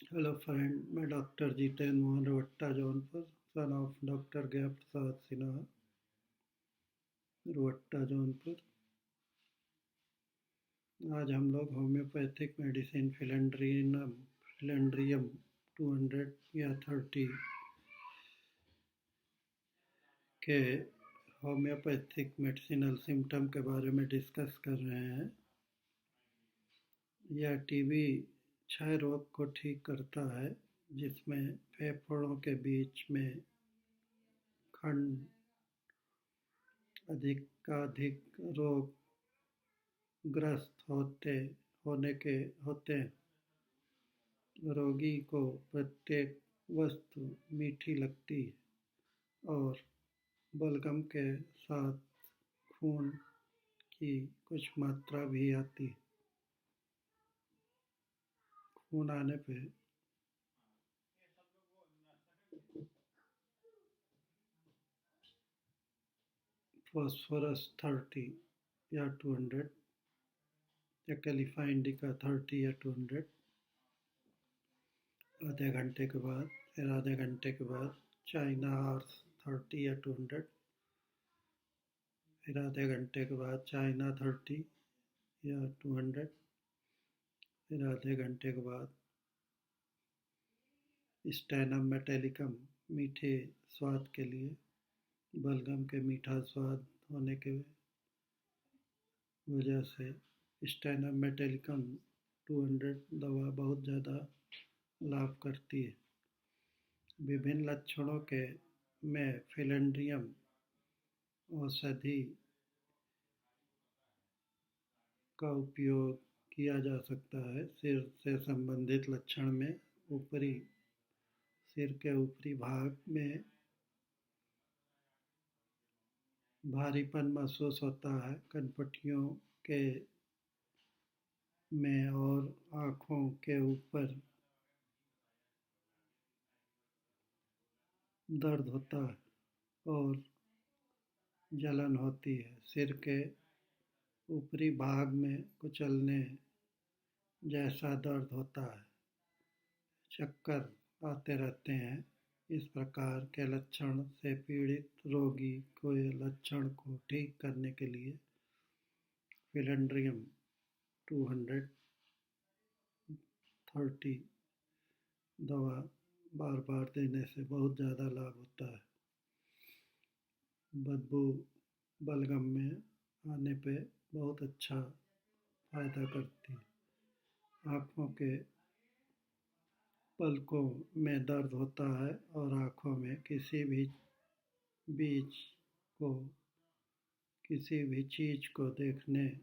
Hello friend, मैं doctor Jitendra Mohan Rohatta Jaunpur, son of doctor Gaya Prasad Sinha, रोहट्टा Jaunpur. आज हम लोग होम्योपैथिक मेडिसिन फिलेंड्रियम 200 या 30 के होम्योपैथिक मेडिसिनल सिम्टम के बारे में डिस्कस कर रहे हैं। यह टीबी क्षय रोग को ठीक करता है, जिसमें फेफड़ों के बीच में खंड अधिकाधिक रोगग्रस्त होते हैं। रोगी को प्रत्येक वस्तु मीठी लगती है और बलगम के साथ खून की कुछ मात्रा भी आती है। खून आने पे फॉस्फोरस 30 या 200 या कैलिफा इंडिका 30 या 200 आधे घंटे के बाद, फिर आधे घंटे के बाद चाइना हॉर्स 30 या 200, फिर आधे घंटे के बाद चाइना 30 या 200, फिर आधे घंटे के बाद स्टैनम मेटालिकम मीठे स्वाद के लिए, बलगम के मीठा स्वाद होने के वजह से स्टैनम मेटालिकम 200 दवा बहुत ज़्यादा लाभ करती है। विभिन्न लक्षणों के में फिलेंड्रियम औषधि का उपयोग किया जा सकता है। सिर से संबंधित लक्षण में सिर के ऊपरी भाग में भारीपन महसूस होता है, कनपटियों के में और आँखों के ऊपर दर्द होता है और जलन होती है। सिर के ऊपरी भाग में कुचलने जैसा दर्द होता है, चक्कर आते रहते हैं। इस प्रकार के लक्षण से पीड़ित रोगी के लक्षण को ठीक करने के लिए फिलेंड्रियम 230 दवा बार बार देने से बहुत ज़्यादा लाभ होता है। बदबू बलगम में आने पे बहुत अच्छा फायदा करती है। आँखों के पलकों में दर्द होता है और आँखों में बीच को किसी भी चीज़ को देखने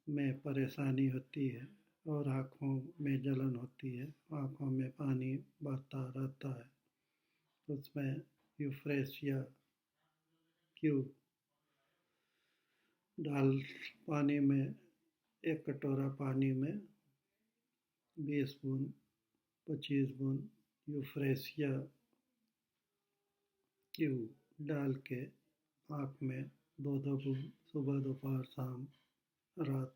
में परेशानी होती है और आँखों में जलन होती है, आँखों में पानी बहता रहता है, उसमें यूफ्रेसिया क्यूब डाल पानी में 1 कटोरा पानी में 20 बूंद 25 बूंद यूफ्रेसिया क्यूब डाल के आँख में 2-2 बूंद सुबह दोपहर शाम रात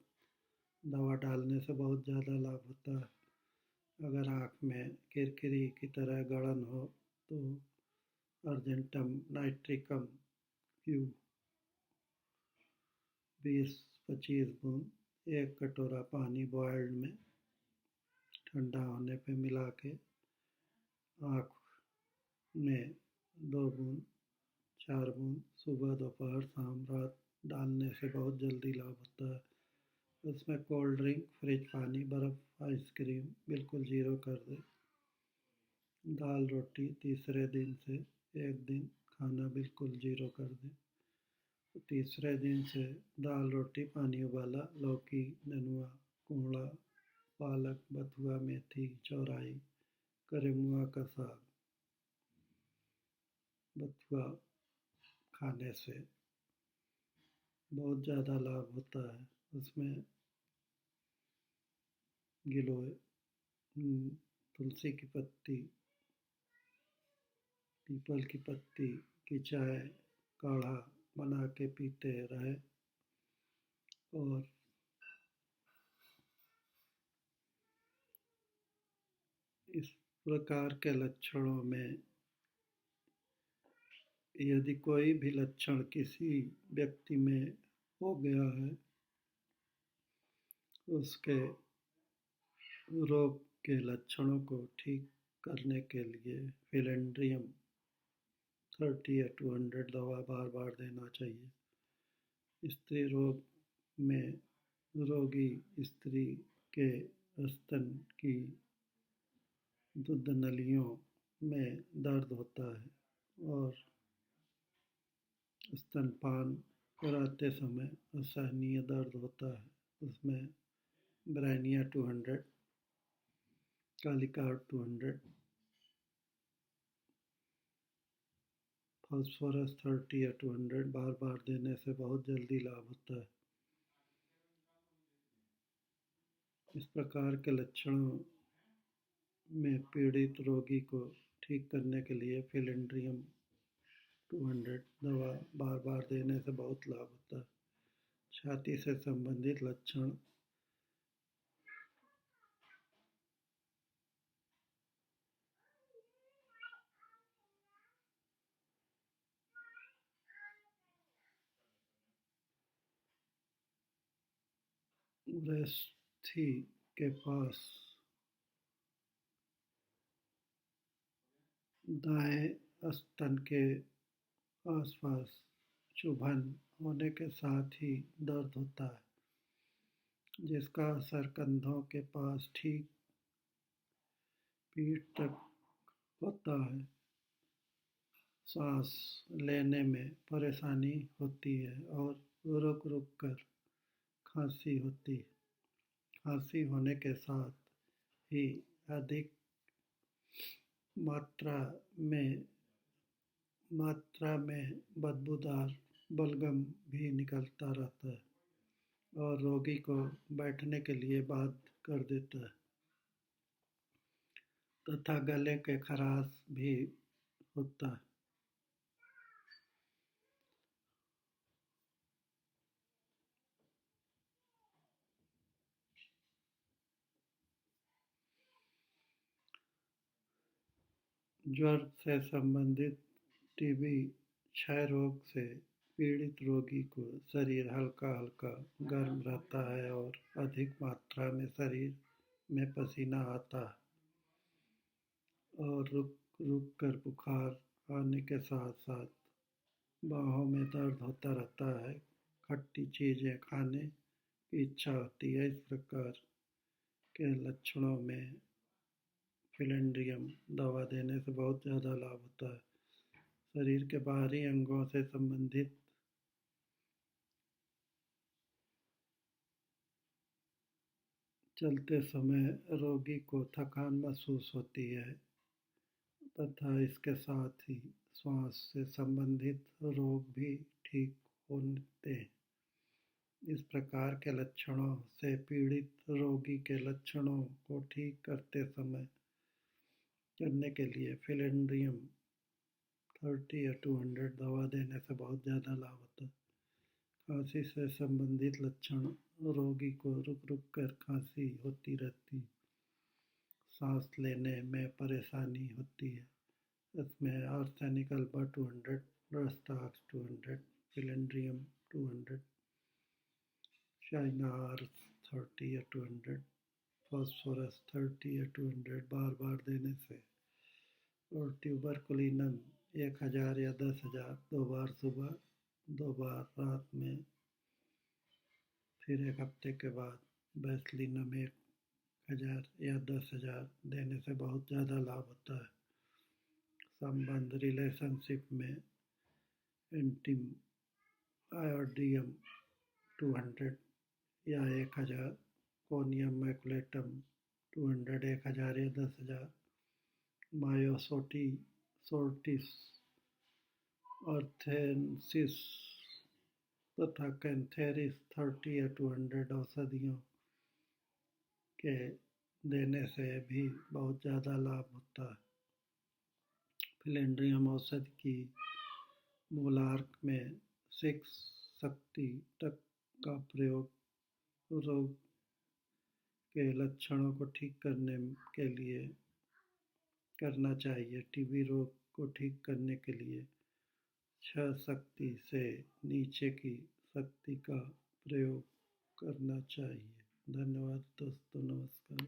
दवा डालने से बहुत ज़्यादा लाभ होता है। अगर आँख में किरकिरी की तरह गड़न हो तो अर्जेंटम नाइट्रिकम क्यूब 20-25 बूंद 1 कटोरा पानी बॉयल्ड में ठंडा होने पे मिला के आँख में 2 बूंद 4 बूंद सुबह दोपहर शाम रात डालने से बहुत जल्दी लाभ होता है। उसमें कोल्ड ड्रिंक, फ्रिज पानी, बर्फ़, आइसक्रीम बिल्कुल ज़ीरो कर दे। दाल रोटी तीसरे दिन से 1 दिन खाना बिल्कुल ज़ीरो कर दे। तीसरे दिन से दाल रोटी, पानी उबाला, लौकी, नेनुआ, कोहड़ा, पालक, बथुआ, मेथी, चौराई, करेमुआ का साग, बथुआ खाने से बहुत ज़्यादा लाभ होता है। उसमें गिलोय, तुलसी की पत्ती, पीपल की पत्ती की चाय काढ़ा बना के पीते रहे और इस प्रकार के लक्षणों में यदि कोई भी लक्षण किसी व्यक्ति में हो गया है, उसके रोग के लक्षणों को ठीक करने के लिए फिलेंड्रियम 30 या 200 दवा बार बार देना चाहिए। स्त्री रोग में रोगी स्त्री के स्तन की दुग्धनलियों में दर्द होता है और स्तनपान कराते समय असहनीय दर्द होता है। उसमें ब्राइनिया 200, कालिकार 200, फास्फोरस 30 या 200 बार बार देने से बहुत जल्दी लाभ होता है। इस प्रकार के लक्षणों में पीड़ित रोगी को ठीक करने के लिए फिलेंड्रियम 200 दवा बार बार देने से बहुत लाभ होता है। छाती से संबंधित लक्षण ग्रस्थि के पास दाएं स्तन के आसपास चुभन होने के साथ ही दर्द होता है, जिसका असर कंधों के पास ठीक पीठ तक होता है। सांस लेने में परेशानी होती है और रुक रुक कर खांसी होती है। खांसी होने के साथ ही अधिक मात्रा में बदबूदार बलगम भी निकलता रहता है और रोगी को बैठने के लिए बाध्य कर देता है तथा गले के खराश भी होता है। ज्वर से संबंधित टीबी क्षय रोग से पीड़ित रोगी को शरीर हल्का हल्का गर्म रहता है और अधिक मात्रा में शरीर में पसीना आता है और रुक रुक कर बुखार आने के साथ साथ बाहों में दर्द होता रहता है। खट्टी चीज़ें खाने की इच्छा होती है। इस प्रकार के लक्षणों में फिलेंड्रियम दवा देने से बहुत ज़्यादा लाभ होता है। शरीर के बाहरी अंगों से संबंधित चलते समय रोगी को थकान महसूस होती है तथा इसके साथ ही श्वास से संबंधित रोग भी ठीक होते हैं। इस प्रकार के लक्षणों से पीड़ित रोगी के लक्षणों को ठीक करने के लिए फिलेंड्रियम 30 या 200 दवा देने से बहुत ज़्यादा लाभ होता है। खांसी से संबंधित लक्षण रोगी को रुक रुक कर खांसी होती रहती, सांस लेने में परेशानी होती है। इसमें arsenic alpha 200, Rhus tox 200, फिलेंड्रियम 200, China hours 30 या 200, फास्फोरस 30 या 200 बार बार देने से और ट्यूबरकुलिनम 1000 या 10,000 2 बार सुबह 2 बार रात में, फिर 1 हफ्ते के बाद बैसलिनम 1000 या 10,000 देने से बहुत ज़्यादा लाभ होता है। संबंध रिलेशनशिप में एंटीम आयोडियम 200 या 1000, कोनियम मैकुलेटम 200 1000 या 10,000, मायोसोटिस अर्थेंसिस तथा कैंथेरिस 30 या 200 औषधियों के देने से भी बहुत ज़्यादा लाभ होता है। फिलेंड्रियम औषधि की मूलार्क में 6 शक्ति तक का प्रयोग रोग के लक्षणों को ठीक करने के लिए करना चाहिए। टीबी रोग को ठीक करने के लिए 6 शक्ति से नीचे की शक्ति का प्रयोग करना चाहिए। धन्यवाद दोस्तों, नमस्कार।